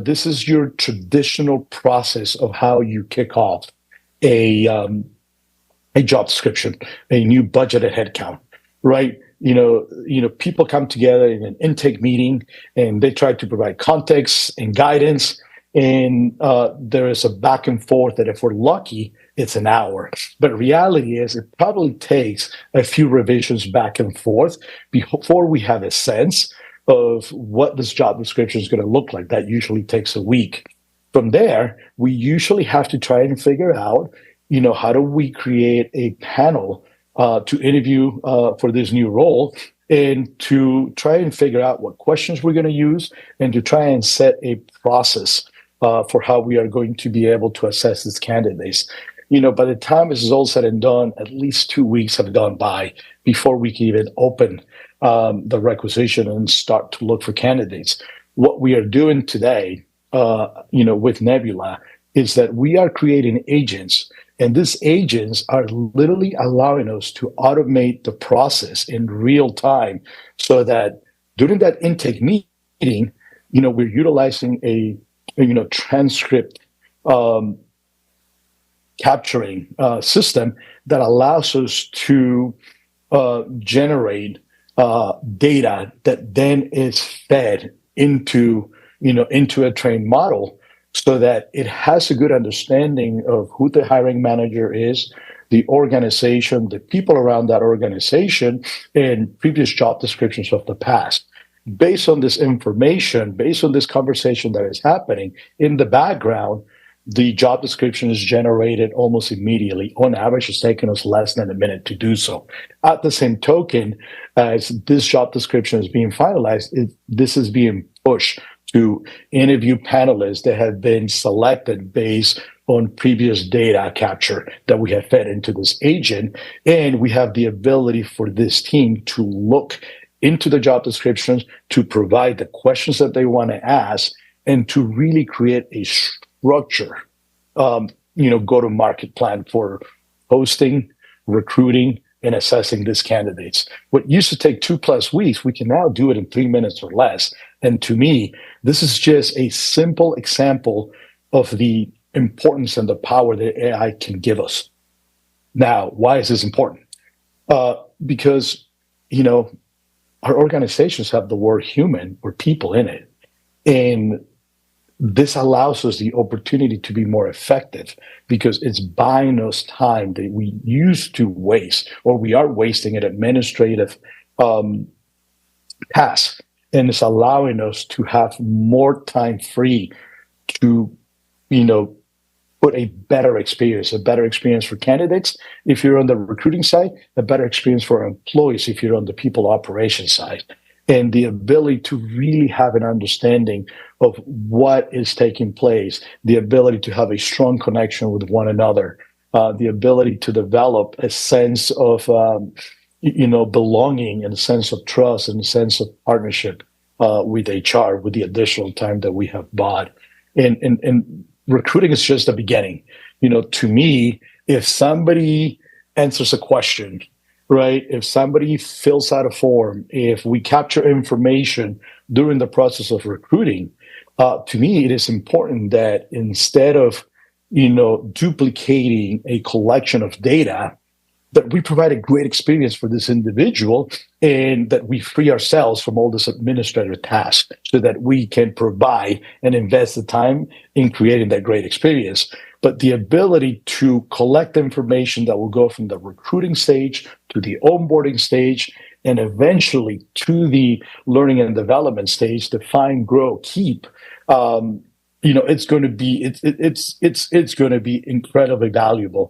this is your traditional process of how you kick off a a job description, a new budgeted headcount, right? People come together in an intake meeting and they try to provide context and guidance. And there is a back and forth that if we're lucky, it's an hour. But reality is it probably takes a few revisions back and forth before we have a sense of what this job description is going to look like. That usually takes a week. From there, we usually have to try and figure out, how do we create a panel to interview for this new role and to try and figure out what questions we're going to use and to try and set a process for how we are going to be able to assess these candidates. By the time this is all said and done, at least 2 weeks have gone by before we can even open the requisition and start to look for candidates. What we are doing today, with Nebula, is that we are creating agents, and these agents are literally allowing us to automate the process in real time, so that during that intake meeting, we're utilizing a transcript capturing system that allows us to generate data that then is fed into a trained model, so that it has a good understanding of who the hiring manager is, the organization, the people around that organization, and previous job descriptions of the past. Based on this information, based on this conversation that is happening in the background, the job description is generated almost immediately. On average, it's taken us less than a minute to do so. At the same token, as this job description is being finalized, this is being pushed to interview panelists that have been selected based on previous data capture that we have fed into this agent. And we have the ability for this team to look into the job descriptions, to provide the questions that they want to ask, and to really create a structure, go-to-market plan for hosting, recruiting, and assessing these candidates. What used to take 2+ weeks, we can now do it in 3 minutes or less. And to me, this is just a simple example of the importance and the power that AI can give us. Now, why is this important? Because, our organizations have the word human or people in it. And this allows us the opportunity to be more effective, because it's buying us time that we used to waste, or we are wasting at administrative tasks. And it's allowing us to have more time free to, put a better experience for candidates if you're on the recruiting side, a better experience for employees if you're on the people operations side. And the ability to really have an understanding of what is taking place, the ability to have a strong connection with one another, the ability to develop a sense of, belonging and a sense of trust and a sense of partnership with HR, with the additional time that we have bought. And recruiting is just the beginning. To me, if somebody answers a question, right? If somebody fills out a form, if we capture information during the process of recruiting, to me, it is important that instead of, duplicating a collection of data, that we provide a great experience for this individual, and that we free ourselves from all this administrative task, so that we can provide and invest the time in creating that great experience. But the ability to collect information that will go from the recruiting stage to the onboarding stage, and eventually to the learning and development stage, to find, grow, keep, it's going to be incredibly valuable.